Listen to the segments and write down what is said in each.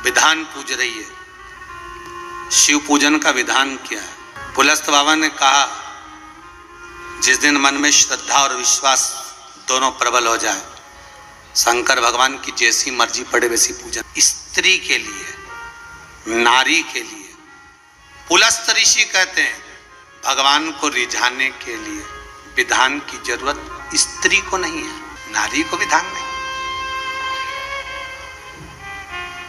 विधान पूज रही है। शिव पूजन का विधान क्या है? पुलस्त बाबा ने कहा, जिस दिन मन में श्रद्धा और विश्वास दोनों प्रबल हो जाए, शंकर भगवान की जैसी मर्जी पड़े वैसी पूजन। स्त्री के लिए, नारी के लिए पुलस्त ऋषि कहते हैं, भगवान को रिझाने के लिए विधान की जरूरत स्त्री को नहीं है, नारी को विधान नहीं।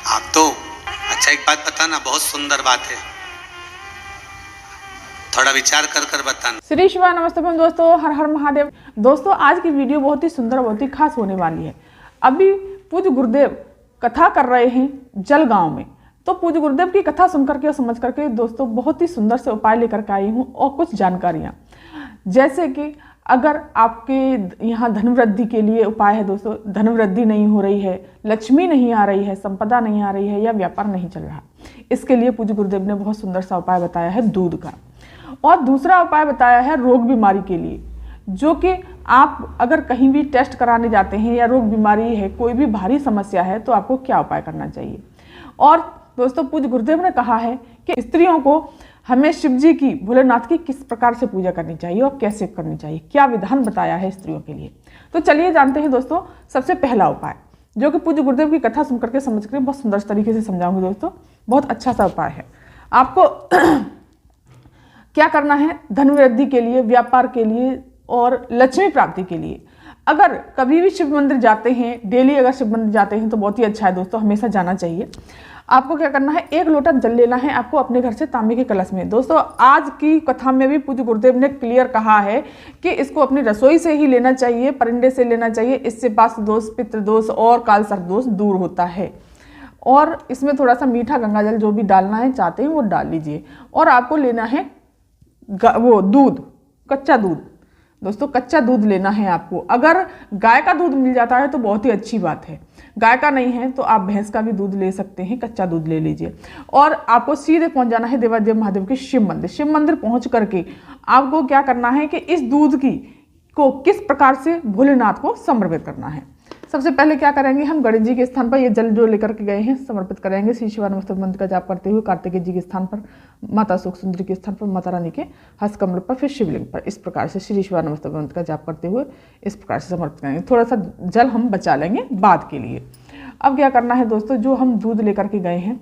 आप तो अच्छा एक बात बताना, बहुत सुंदर बात है, थोड़ा विचार कर बताना। श्री शिवा नमस्ते दोस्तों, हर हर महादेव। दोस्तों आज की वीडियो बहुत ही सुंदर, बहुत ही खास होने वाली है। अभी पूज्य गुरुदेव कथा कर रहे हैं जलगांव में, तो पूज्य गुरुदेव की कथा सुन करके और समझ करके दोस्तों बहुत ही सुंदर से उपाय लेकर के आई हूँ और कुछ जानकारियाँ, जैसे कि अगर आपके यहाँ धन वृद्धि के लिए उपाय है दोस्तों, धन वृद्धि नहीं हो रही है, लक्ष्मी नहीं आ रही है, संपदा नहीं आ रही है या व्यापार नहीं चल रहा, इसके लिए पूज्य गुरुदेव ने बहुत सुंदर सा उपाय बताया है दूध का। और दूसरा उपाय बताया है रोग बीमारी के लिए, जो कि आप अगर कहीं भी टेस्ट कराने जाते हैं या रोग बीमारी है, कोई भी भारी समस्या है, तो आपको क्या उपाय करना चाहिए। और दोस्तों पूज्य गुरुदेव ने कहा है कि स्त्रियों को हमें शिव जी की, भोलेनाथ की किस प्रकार से पूजा करनी चाहिए और कैसे करनी चाहिए, क्या विधान बताया है स्त्रियों के लिए। तो चलिए जानते हैं दोस्तों सबसे पहला उपाय, जो कि पूज्य गुरुदेव की कथा सुन करके समझ कर बहुत सुंदर तरीके से समझाऊंगी दोस्तों। बहुत अच्छा सा उपाय है। आपको क्या करना है, धन वृद्धि के लिए, व्यापार के लिए और लक्ष्मी प्राप्ति के लिए। अगर कभी भी शिव मंदिर जाते हैं, डेली अगर शिव मंदिर जाते हैं तो बहुत ही अच्छा है दोस्तों, हमेशा जाना चाहिए। आपको क्या करना है, एक लोटा जल लेना है आपको अपने घर से तांबे के कलश में। दोस्तों आज की कथा में भी पूज्य गुरुदेव ने क्लियर कहा है कि इसको अपनी रसोई से ही लेना चाहिए, परिंदे से लेना चाहिए, इससे वास्तु दोष, पितृ दोष और काल सर्प दोष दूर होता है। और इसमें थोड़ा सा मीठा गंगा जल जो भी डालना है चाहते हैं वो डाल लीजिए। और आपको लेना है वो दूध, कच्चा दूध दोस्तों, कच्चा दूध लेना है आपको। अगर गाय का दूध मिल जाता है तो बहुत ही अच्छी बात है, गाय का नहीं है तो आप भैंस का भी दूध ले सकते हैं, कच्चा दूध ले लीजिए। और आपको सीधे पहुंच जाना है देवादेव महादेव के शिव मंदिर। शिव मंदिर पहुंच करके आपको क्या करना है कि इस दूध को किस प्रकार से भोलेनाथ को समर्पित करना है। सबसे पहले क्या करेंगे, हम गणेश जी के स्थान पर ये जल जो लेकर के गए हैं समर्पित करेंगे। श्री शिवा नमस्ते मंत्र का जाप करते हुए कार्तिकेय जी के स्थान पर, माता सुख सुंदरी के स्थान पर, माता रानी के हस्त कमल पर, फिर शिवलिंग पर। इस प्रकार से श्री शिवा नमस्ते मंत्र का जाप करते हुए इस प्रकार से समर्पित करेंगे। थोड़ा सा जल हम बचा लेंगे बाद के लिए। अब क्या करना है दोस्तों, जो हम दूध लेकर के गए हैं,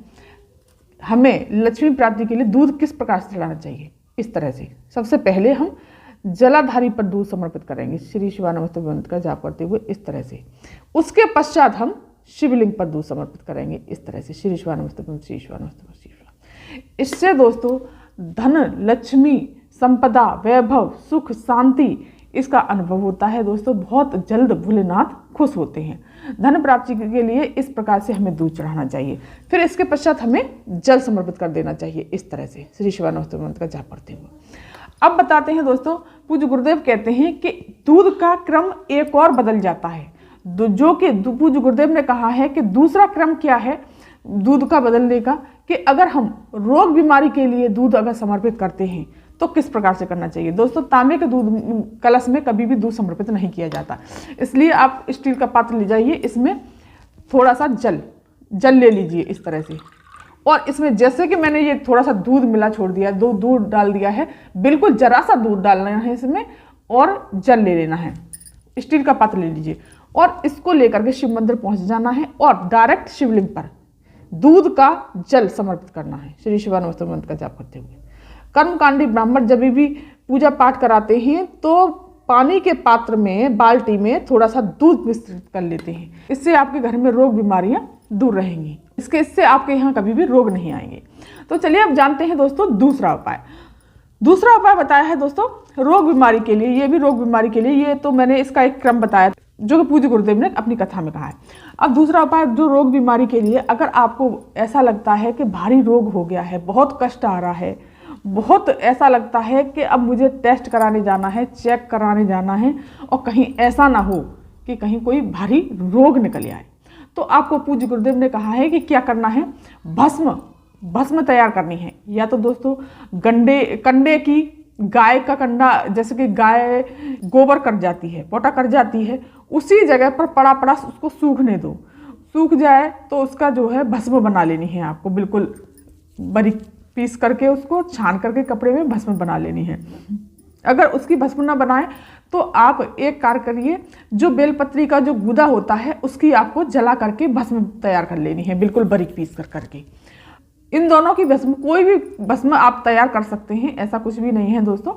हमें लक्ष्मी प्राप्ति के लिए दूध किस प्रकार से चढ़ाना चाहिए, इस तरह से। सबसे पहले हम जलाधारी पर दूध समर्पित करेंगे श्री शिवा नमस्ते मंत्र का जाप करते हुए इस तरह से। उसके पश्चात हम शिवलिंग पर दूध समर्पित करेंगे इस तरह से, श्री शिवा नमस्ते मंत्र, श्री शिवा नमस्ते मंत्र, श्री शिवा। इससे दोस्तों धन, लक्ष्मी, संपदा, वैभव, सुख, शांति इसका अनुभव होता है दोस्तों। बहुत जल्द भोलेनाथ खुश होते हैं। धन प्राप्ति के लिए इस प्रकार से हमें दूध चढ़ाना चाहिए। फिर इसके पश्चात हमें जल समर्पित कर देना चाहिए इस तरह से, श्री शिवा नमस्ते मंत्र का जाप करते हुए। अब बताते हैं दोस्तों, पूज्य गुरुदेव कहते हैं कि दूध का क्रम एक और बदल जाता है, जो कि पूज्य गुरुदेव ने कहा है कि दूसरा क्रम क्या है दूध का बदलने का, कि अगर हम रोग बीमारी के लिए दूध अगर समर्पित करते हैं तो किस प्रकार से करना चाहिए। दोस्तों तांबे के दूध कलश में कभी भी दूध समर्पित नहीं किया जाता, इसलिए आप स्टील का पात्र ले जाइए, इसमें थोड़ा सा जल ले लीजिए इस तरह से। और इसमें जैसे कि मैंने ये थोड़ा सा दूध मिला छोड़ दिया, दूध डाल दिया है, बिल्कुल जरा सा दूध डालना है इसमें और जल ले लेना है। स्टील का पात्र ले लीजिए और इसको लेकर के शिव मंदिर पहुंच जाना है और डायरेक्ट शिवलिंग पर दूध का जल समर्पित करना है श्री शिवा नमस्ते मंत्र का जाप करते हुए। कर्मकांडी ब्राह्मण जब भी पूजा पाठ कराते हैं तो पानी के पात्र में, बाल्टी में थोड़ा सा दूध मिश्रित कर लेते हैं। इससे आपके घर में रोग बीमारियां दूर रहेंगी, इससे आपके यहाँ कभी भी रोग नहीं आएंगे। तो चलिए अब जानते हैं दोस्तों दूसरा उपाय। दूसरा उपाय बताया है दोस्तों रोग बीमारी के लिए, ये भी रोग बीमारी के लिए, ये तो मैंने इसका एक क्रम बताया जो कि पूज्य गुरुदेव ने अपनी कथा में कहा है। अब दूसरा उपाय जो रोग बीमारी के लिए, अगर आपको ऐसा लगता है कि भारी रोग हो गया है, बहुत कष्ट आ रहा है, बहुत ऐसा लगता है कि अब मुझे टेस्ट कराने जाना है, चेक कराने जाना है और कहीं ऐसा ना हो कि कहीं कोई भारी रोग निकल आए, तो आपको पूज्य गुरुदेव ने कहा है कि क्या करना है, भस्म तैयार करनी है। या तो दोस्तों कंडे की, गाय का कंडा, जैसे कि गाय गोबर कर जाती है, पोटा कर जाती है, उसी जगह पर पड़ा उसको सूखने दो। सूख जाए तो उसका जो है भस्म बना लेनी है आपको, बिल्कुल बारीक पीस करके उसको छान करके कपड़े में भस्म बना लेनी है। अगर उसकी भस्म ना बनाए तो आप एक कार्य करिए, जो बेलपत्री का जो गुदा होता है उसकी आपको जला करके भस्म तैयार कर लेनी है, बिल्कुल बारीक पीस कर करके। इन दोनों की भस्म, कोई भी भस्म आप तैयार कर सकते हैं, ऐसा कुछ भी नहीं है दोस्तों।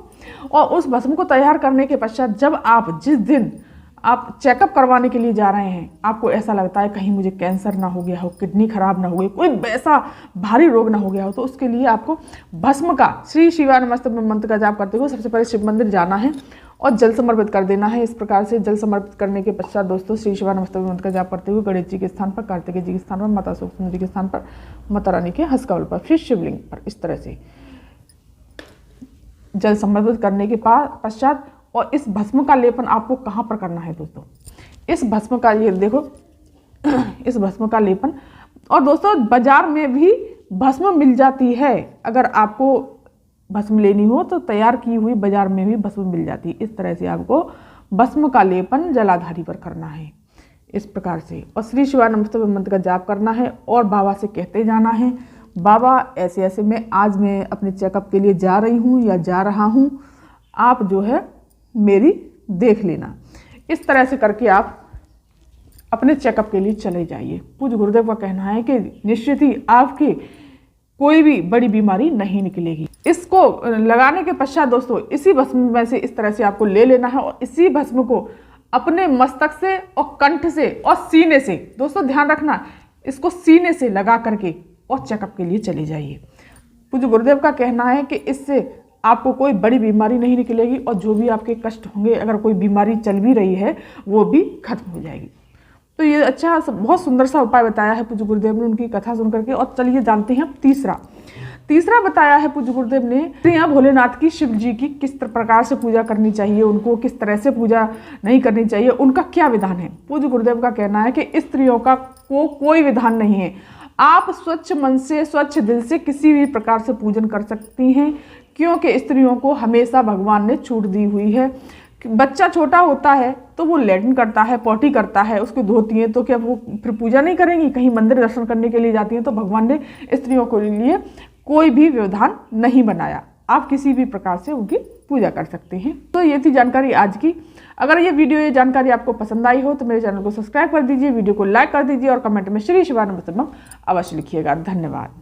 और उस भस्म को तैयार करने के पश्चात जब आप जिस दिन आप चेकअप करवाने के लिए जा रहे हैं, आपको ऐसा लगता है कहीं मुझे कैंसर ना हो गया हो, किडनी खराब ना हो गई, कोई वैसा भारी रोग ना हो गया हो, तो उसके लिए आपको भस्म का श्री शिवाय नमस्तुभ्यं मंत्र का जाप करते हुए सबसे पहले शिव मंदिर जाना है और जल समर्पित कर देना है। इस प्रकार से जल समर्पित करने के पश्चात दोस्तों श्री शिवाय नमस्तुभ्यं मंत्र का जाप करते हुए गणेश जी के स्थान पर, कार्तिकेय जी के स्थान पर, माता सुखमनी जी के स्थान पर, माता रानी के हस्तकमल पर, फिर शिवलिंग पर इस तरह से जल समर्पित करने के पश्चात, और इस भस्म का लेपन आपको कहाँ पर करना है दोस्तों, इस भस्म का, ये देखो इस भस्म का लेपन, और दोस्तों बाजार में भी भस्म मिल जाती है, अगर आपको भस्म लेनी हो तो तैयार की हुई बाजार में भी भस्म मिल जाती है। इस तरह से आपको भस्म का लेपन जलाधारी पर करना है इस प्रकार से, और श्री शिवाय नमस्तुभ्यं मंत्र का जाप करना है और बाबा से कहते जाना है, बाबा ऐसे ऐसे मैं अपने चेकअप के लिए जा रही हूँ या जा रहा हूँ, आप जो है मेरी देख लेना। इस तरह से करके आप अपने चेकअप के लिए चले जाइए। पूज्य गुरुदेव का कहना है कि निश्चित ही आपकी कोई भी बड़ी बीमारी नहीं निकलेगी। इसको लगाने के पश्चात दोस्तों इसी भस्म में से इस तरह से आपको ले लेना है और इसी भस्म को अपने मस्तक से और कंठ से और सीने से, दोस्तों ध्यान रखना, इसको सीने से लगा करके और चेकअप के लिए चले जाइए। पूज्य गुरुदेव का कहना है कि इससे आपको कोई बड़ी बीमारी नहीं निकलेगी और जो भी आपके कष्ट होंगे, अगर कोई बीमारी चल भी रही है, वो भी खत्म हो जाएगी। तो ये अच्छा बहुत सुंदर सा उपाय बताया है पूज्य गुरुदेव ने उनकी कथा सुन करके। और चलिए जानते हैं तीसरा बताया है पूज्य गुरुदेव ने, स्त्रियां भोलेनाथ की, शिव जी की किस प्रकार से पूजा करनी चाहिए, उनको किस तरह से पूजा नहीं करनी चाहिए, उनका क्या विधान है। पूज्य गुरुदेव का कहना है कि स्त्रियों का कोई विधान नहीं है, आप स्वच्छ मन से, स्वच्छ दिल से किसी भी प्रकार से पूजन कर सकती हैं, क्योंकि स्त्रियों को हमेशा भगवान ने छूट दी हुई है। बच्चा छोटा होता है तो वो लैट्रिन करता है, पॉटी करता है, उसको धोती है, तो क्या वो फिर पूजा नहीं करेंगी? कहीं मंदिर दर्शन करने के लिए जाती हैं, तो भगवान ने स्त्रियों के लिए कोई भी व्यवधान नहीं बनाया, आप किसी भी प्रकार से उनकी पूजा कर सकते हैं। तो ये थी जानकारी आज की। अगर ये जानकारी आपको पसंद आई हो तो मेरे चैनल को सब्सक्राइब कर दीजिए, वीडियो को लाइक कर दीजिए और कमेंट में श्री शिवाय नमस्तुभ्यं अवश्य लिखिएगा। धन्यवाद।